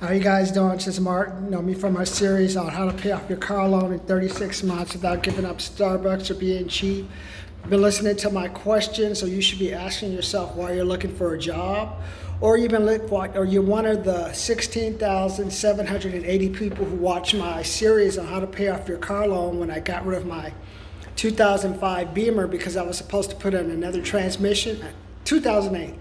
How you guys doing? This is Mark. You know me from my series on how to pay off your car loan in 36 months without giving up Starbucks or being cheap. You've been listening to my questions, so you should be asking yourself why you're looking for a job, or you're one of the 16,780 people who watched my series on how to pay off your car loan when I got rid of my 2005 Beamer because I was supposed to put in another transmission. 2008.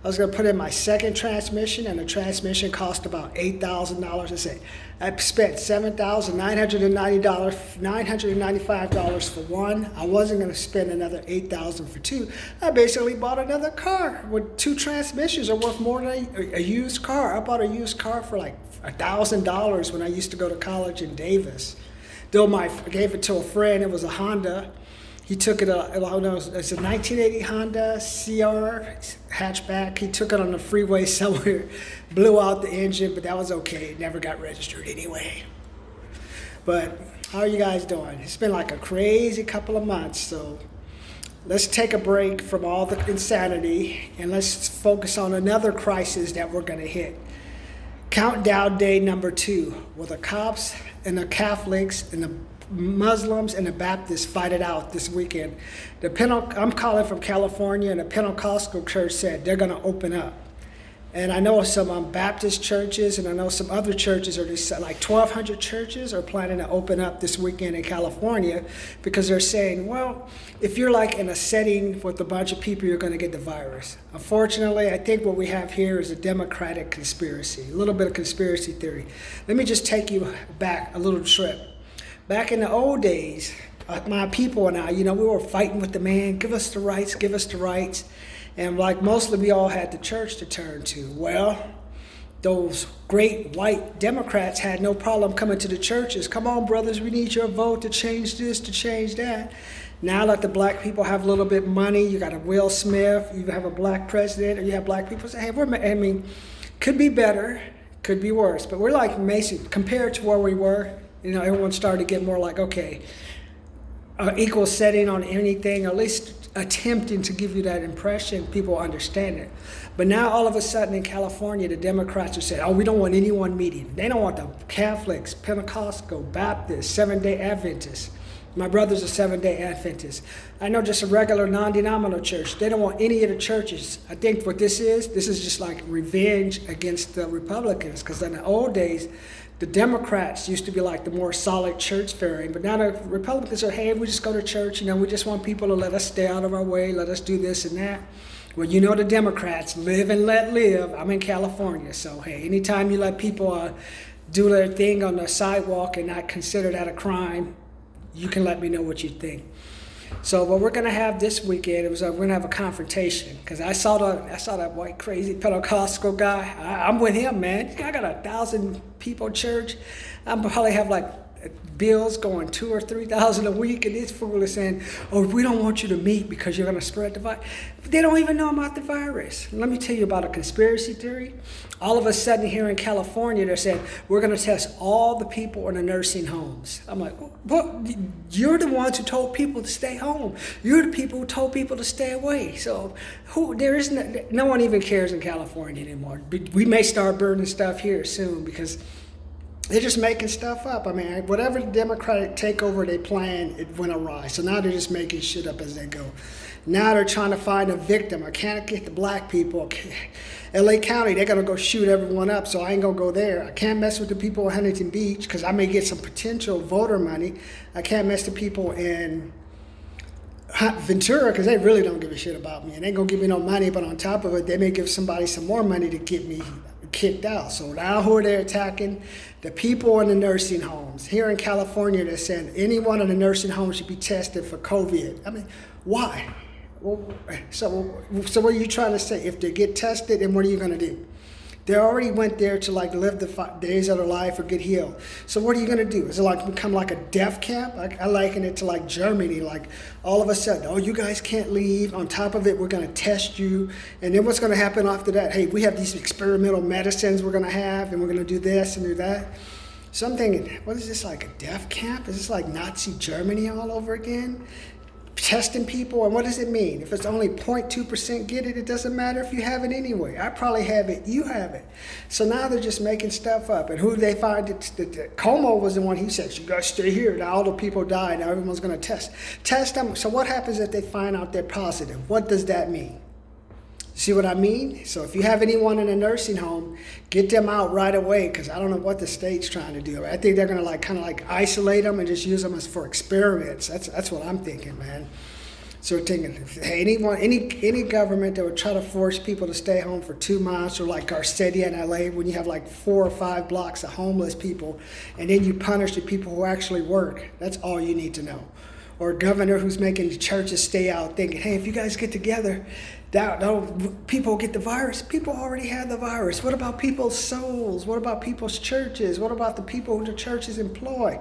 I was going to put in my second transmission, and the transmission cost about $8,000. I spent $7,995 for one. I wasn't going to spend another $8,000 for two. I basically bought another car with two transmissions are worth more than a used car. I bought a used car for like $1,000 when I used to go to college in Davis. I gave it to a friend. It was a Honda. He took it, it's a 1980 Honda CR hatchback. He took it on the freeway somewhere, blew out the engine, but that was okay. It never got registered anyway. But how are you guys doing? It's been like a crazy couple of months, so let's take a break from all the insanity and let's focus on another crisis that we're going to hit. Countdown day number 2, where the cops and the Catholics and the Muslims and the Baptists fight it out this weekend. I'm calling from California, and the Pentecostal church said they're going to open up. And I know some Baptist churches, and I know some other churches, like 1,200 churches are planning to open up this weekend in California because they're saying, well, if you're like in a setting with a bunch of people, you're going to get the virus. Unfortunately, I think what we have here is a democratic conspiracy, a little bit of conspiracy theory. Let me just take you back a little trip. Back in the old days, my people and I, we were fighting with the man, give us the rights, give us the rights. And like mostly we all had the church to turn to. Well, those great white Democrats had no problem coming to the churches. Come on, brothers, we need your vote to change this, to change that. Now that the black people have a little bit of money, you got a Will Smith, you have a black president, or you have black people say, hey, could be better, could be worse. But we're like Mason, compared to where we were, everyone started to get more like, okay, equal setting on anything, or at least attempting to give you that impression, people understand it. But now all of a sudden in California, the Democrats are saying, we don't want anyone meeting. They don't want the Catholics, Pentecostal, Baptists, Seventh-day Adventists. My brother's a Seventh-day Adventist. I know just a regular non-denominational church. They don't want any of the churches. I think what this is just like revenge against the Republicans, because in the old days, the Democrats used to be like the more solid church faring, but now the Republicans are, hey, we just go to church, we just want people to let us stay out of our way, let us do this and that. Well, the Democrats live and let live. I'm in California, so hey, anytime you let people do their thing on the sidewalk and not consider that a crime, you can let me know what you think. So what we're going to have this weekend is we're going to have a confrontation, because I saw that white crazy Pentecostal guy. I'm with him, man. I got 1,000 people church. I probably have like bills going 2,000 or 3,000 a week, and this fool is saying, we don't want you to meet because you're going to spread the virus. They don't even know about the virus. Let me tell you about a conspiracy theory. All of a sudden here in California, they're saying, we're going to test all the people in the nursing homes. I'm like, well, you're the ones who told people to stay home. You're the people who told people to stay away. So no one even cares in California anymore. We may start burning stuff here soon because they're just making stuff up. Whatever the Democratic takeover they planned, it went awry. So now they're just making shit up as they go. Now they're trying to find a victim. I can't get the black people. LA County, they're going to go shoot everyone up, so I ain't going to go there. I can't mess with the people in Huntington Beach because I may get some potential voter money. I can't mess with the people in Ventura because they really don't give a shit about me. And they ain't going to give me no money, but on top of it, they may give somebody some more money to get me kicked out. So now who are they attacking? The people in the nursing homes. Here in California, they're saying anyone in the nursing home should be tested for COVID. Why? So what are you trying to say? If they get tested, then what are you going to do? They already went there to like live the 5 days of their life or get healed. So what are you going to do? Is it like become like a death camp? I liken it to like Germany. Like all of a sudden, you guys can't leave. On top of it, we're going to test you. And then what's going to happen after that? Hey, we have these experimental medicines we're going to have, and we're going to do this and do that. So I'm thinking, what is this, like a death camp? Is this like Nazi Germany all over again? testing people. And what does it mean? If it's only 0.2% get it, it doesn't matter if you have it anyway. I probably have it, you have it. So now they're just making stuff up. And who do they find? Como was the one, he said, you guys stay here. Now all the people died. Now everyone's going to test them. So what happens if they find out they're positive? What does that mean? See what I mean? So if you have anyone in a nursing home, get them out right away, because I don't know what the state's trying to do. I think they're going to kind of isolate them and just use them as for experiments. That's what I'm thinking, man. So we're thinking, any government that would try to force people to stay home for 2 months, or like Garcetti in LA, when you have 4 or 5 blocks of homeless people, and then you punish the people who actually work. That's all you need to know. Or a governor who's making the churches stay out thinking, hey, if you guys get together, people get the virus. People already have the virus. What about people's souls? What about people's churches? What about the people who the churches employ?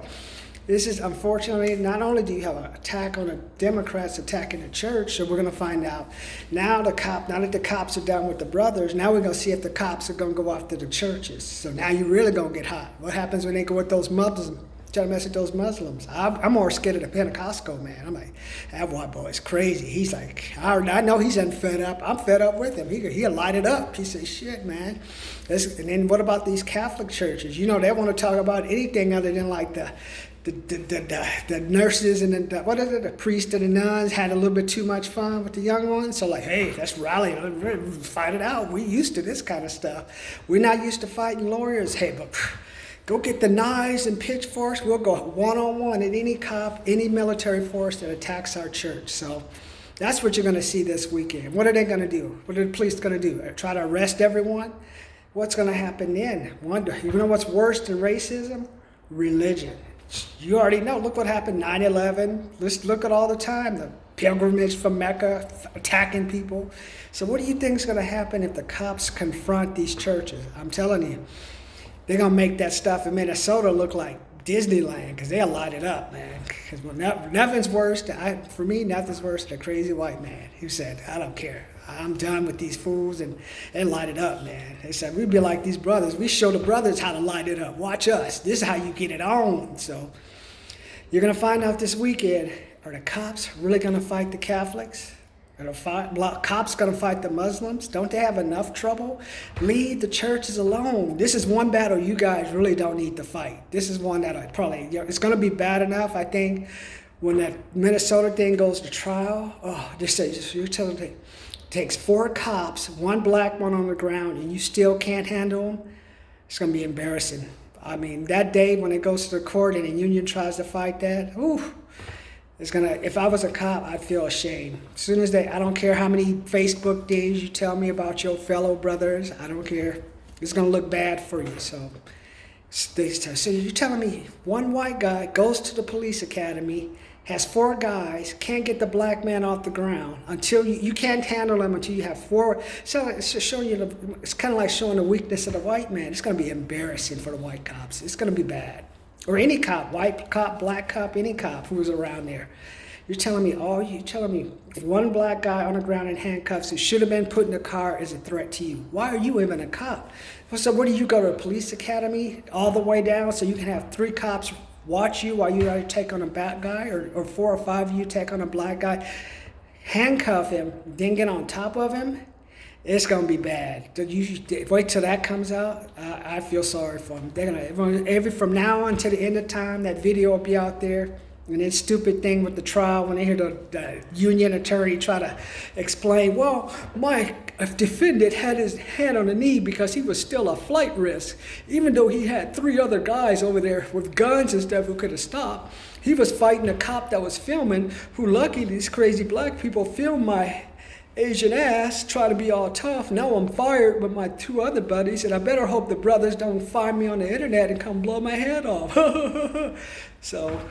This is, unfortunately, not only do you have an attack on the Democrats attacking the church, so we're going to find out now that the cops are done with the brothers, now we're going to see if the cops are going to go after the churches. So now you're really going to get hot. What happens when they go with those Muslims? Try to mess with those Muslims. I'm more scared of the Pentecostal man. I'm like, that white boy is crazy. He's like, I know he's fed up. I'm fed up with him. He'll light it up. He says, shit, man. And then what about these Catholic churches? They want to talk about anything other than the nurses and the priests and the nuns had a little bit too much fun with the young ones. So hey, let's rally, let's fight it out. We're used to this kind of stuff. We're not used to fighting lawyers. Hey, but go get the knives and pitchforks. We'll go one-on-one at any cop, any military force that attacks our church. So that's what you're going to see this weekend. What are they going to do? What are the police going to do? Try to arrest everyone? What's going to happen then? You know what's worse than racism? Religion. You already know. Look what happened 9/11. Let's look at all the time. The pilgrimage from Mecca, attacking people. So what do you think is going to happen if the cops confront these churches? I'm telling you, they're going to make that stuff in Minnesota look like Disneyland, because they'll light it up, man. Because nothing's worse, for me, nothing's worse than a crazy white man who said, I don't care. I'm done with these fools, and light it up, man. They said, we'd be like these brothers. We show the brothers how to light it up. Watch us. This is how you get it on. So you're going to find out this weekend, are the cops really going to fight the Catholics? Are the cops going to fight the Muslims? Don't they have enough trouble? Leave the churches alone. This is one battle you guys really don't need to fight. This is one that it's going to be bad enough, I think, when that Minnesota thing goes to trial. Oh, you're telling me. Takes 4 cops, 1 black, 1 on the ground, and you still can't handle them. It's going to be embarrassing. I mean, that day when it goes to the court and the union tries to fight that, if I was a cop, I'd feel ashamed. As soon as I don't care how many Facebook things you tell me about your fellow brothers, I don't care. It's going to look bad for you. So you're telling me 1 white guy goes to the police academy, has 4 guys, can't get the black man off the ground until you can't handle him until you have 4. So it's just showing you, it's kind of like showing the weakness of the white man. It's going to be embarrassing for the white cops. It's going to be bad. Or any cop, white cop, black cop, any cop who was around there. You're telling me 1 black guy on the ground in handcuffs who should have been put in a car is a threat to you. Why are you even a cop? So what do you go to a police academy all the way down so you can have 3 cops watch you while you take on a black guy, or 4 or 5 of you take on a black guy, handcuff him, then get on top of him? It's going to be bad. Wait till that comes out. I feel sorry for them. They're going to, from now on to the end of time, that video will be out there. And that stupid thing with the trial, when they hear the union attorney try to explain, well, my defendant had his hand on the knee because he was still a flight risk. Even though he had 3 other guys over there with guns and stuff who could have stopped, he was fighting a cop that was filming, who lucky these crazy black people filmed my Asian ass, try to be all tough. Now I'm fired with my 2 other buddies, and I better hope the brothers don't find me on the internet and come blow my head off. So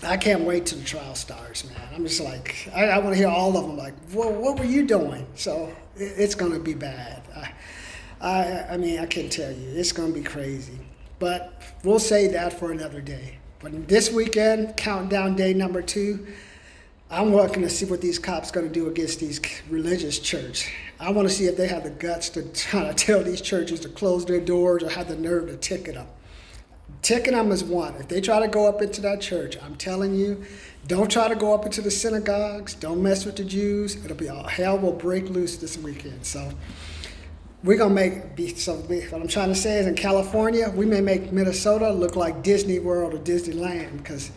I can't wait till the trial starts, man. I'm just like, I want to hear all of them like, well, what were you doing? So it's going to be bad. I mean, I can tell you, it's going to be crazy. But we'll save that for another day. But this weekend, countdown day number 2, I'm looking to see what these cops going to do against these religious churches. I want to see if they have the guts to try to tell these churches to close their doors or have the nerve to ticket them. Ticking them is one. If they try to go up into that church, I'm telling you, don't try to go up into the synagogues. Don't mess with the Jews. It'll be all hell will break loose this weekend. So we're gonna what I'm trying to say is in California, we may make Minnesota look like Disney World or Disneyland, because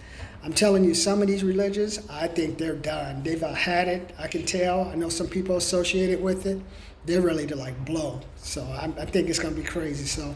I'm telling you, some of these religions, I think they're done. They've had it. I can tell. I know some people associated with it. They're ready to like blow. So I think it's gonna be crazy. So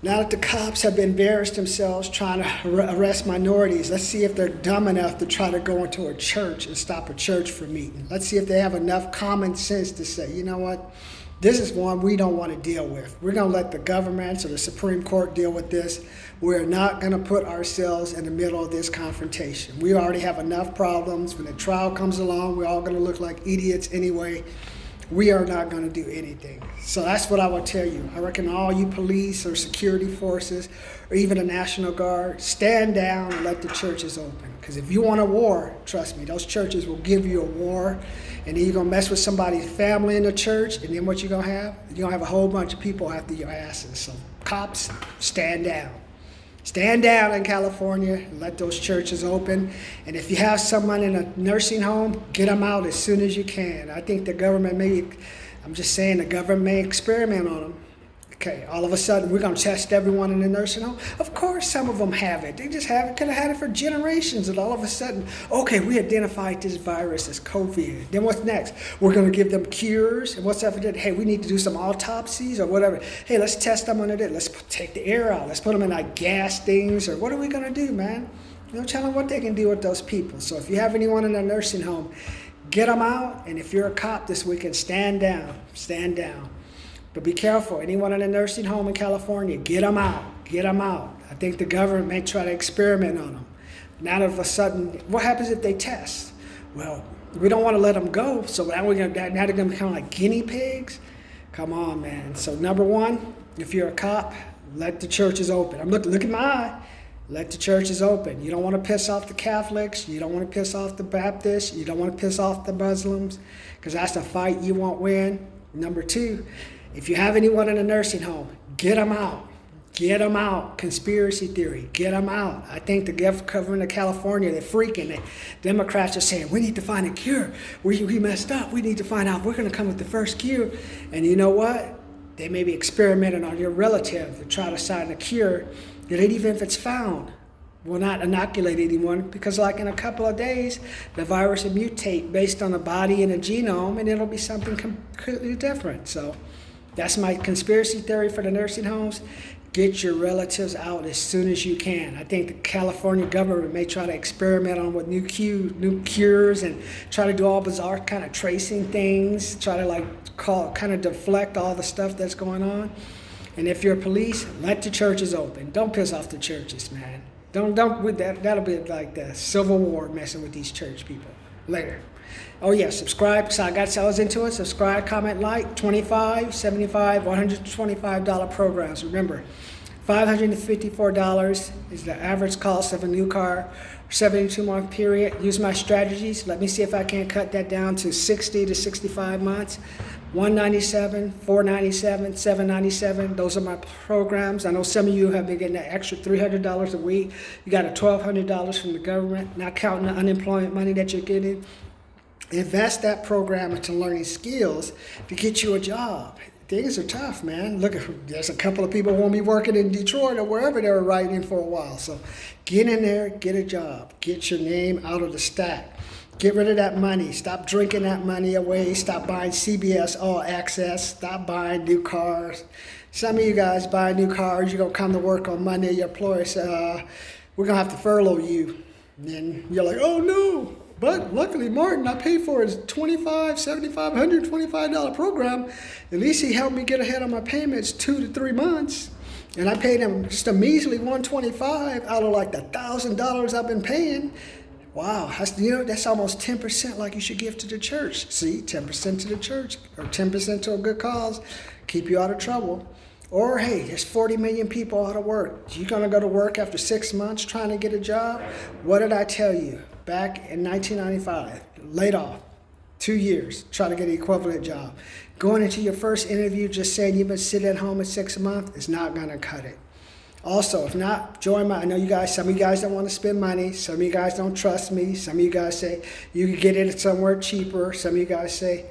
now that the cops have embarrassed themselves trying to arrest minorities, let's see if they're dumb enough to try to go into a church and stop a church from meeting. Let's see if they have enough common sense to say, you know what? This is one we don't want to deal with. We're going to let the governments or the Supreme Court deal with this. We're not going to put ourselves in the middle of this confrontation. We already have enough problems. When the trial comes along, we're all going to look like idiots anyway. We are not going to do anything. So that's what I would tell you. I reckon all you police or security forces or even the National Guard, stand down and let the churches open. Because if you want a war, trust me, those churches will give you a war. And then you're going to mess with somebody's family in the church. And then what you're going to have? You're going to have a whole bunch of people after your asses. So cops, stand down. Stand down in California, let those churches open. And if you have someone in a nursing home, get them out as soon as you can. I think the government I'm just saying the government may experiment on them. Okay, all of a sudden we're going to test everyone in the nursing home. Of course some of them have it. They just have it, could have had it for generations. And all of a sudden, okay, we identified this virus as COVID. Then what's next? We're going to give them cures. And what's after that? Hey, we need to do some autopsies or whatever. Hey, let's test them under this. Let's take the air out. Let's put them in like gas things. Or what are we going to do, man? You know, tell them what they can do with those people. So if you have anyone in a nursing home, get them out. And if you're a cop this weekend, stand down. Stand down. But be careful. Anyone in a nursing home in California, get them out. Get them out. I think the government may try to experiment on them. Now all of a sudden, what happens if they test? Well, we don't want to let them go. So now they're going to become like guinea pigs? Come on, man. So number one, if you're a cop, let the churches open. Look in my eye. Let the churches open. You don't want to piss off the Catholics. You don't want to piss off the Baptists. You don't want to piss off the Muslims, because that's a fight you won't win. Number two, if you have anyone in a nursing home, get them out. Get them out. Conspiracy theory, get them out. I think the government of California, they're freaking. The Democrats are saying, we need to find a cure. We messed up. We need to find out. We're going to come with the first cure. And you know what? They may be experimenting on your relative to try to find a cure that even if it's found, will not inoculate anyone, because like in a couple of days, the virus will mutate based on the body and the genome, and it'll be something completely different. So that's my conspiracy theory for the nursing homes. Get your relatives out as soon as you can. I think the California government may try to experiment on with new cures and try to do all bizarre kind of tracing things, try to kind of deflect all the stuff that's going on. And if you're police, let the churches open. Don't piss off the churches, man. That'll be like the Civil War messing with these church people. Later. Oh yeah, subscribe. So I was into it. Subscribe, comment, like. $25, $75, $125 programs. Remember, $554 is the average cost of a new car. 72-month period. Use my strategies. Let me see if I can cut that down to 60 to 65 months. $197, $497, $797. Those are my programs. I know some of you have been getting that extra $300 a week. You got a $1,200 from the government, not counting the unemployment money that you're getting. Invest that program into learning skills to get you a job. Things are tough, man. Look, there's a couple of people who won't be working in Detroit or wherever they were writing for a while. So get in there, get a job. Get your name out of the stack. Get rid of that money. Stop drinking that money away. Stop buying CBS All Access. Stop buying new cars. Some of you guys buy new cars. You're going to come to work on Monday. Your employer says, we're going to have to furlough you. And then you're like, oh, no. But luckily, Martin, I paid for his $25, $75, $125 program. At least he helped me get ahead on my payments 2 to 3 months. And I paid him just a measly $125 out of like the $1,000 I've been paying. Wow, that's almost 10% like you should give to the church. See, 10% to the church or 10% to a good cause, keep you out of trouble. Or, hey, there's 40 million people out of work. You're going to go to work after 6 months trying to get a job? What did I tell you? Back in 1995, laid off, 2 years, try to get an equivalent job. Going into your first interview just saying you've been sitting at home at 6 months is not going to cut it. Also, if not, join my, I know you guys, some of you guys don't want to spend money. Some of you guys don't trust me. Some of you guys say you can get it somewhere cheaper. Some of you guys say,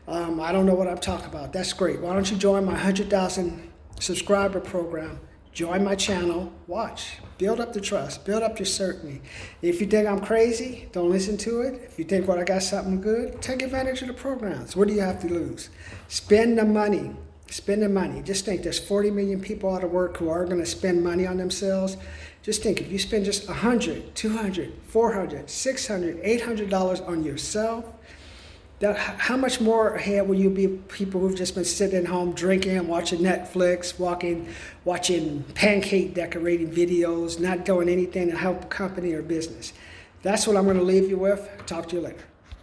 I don't know what I'm talking about. That's great. Why don't you join my 100,000 subscriber program? Join my channel, watch, build up the trust, build up your certainty. If you think I'm crazy, don't listen to it. If you think, well, I got something good, take advantage of the programs. What do you have to lose? Spend the money. Spend the money. Just think there's 40 million people out of work who are going to spend money on themselves. Just think if you spend just $100, $200, $400, $600, $800 on yourself, how much more ahead will you be people who've just been sitting at home drinking, watching Netflix, watching pancake decorating videos, not doing anything to help a company or business? That's what I'm going to leave you with. Talk to you later.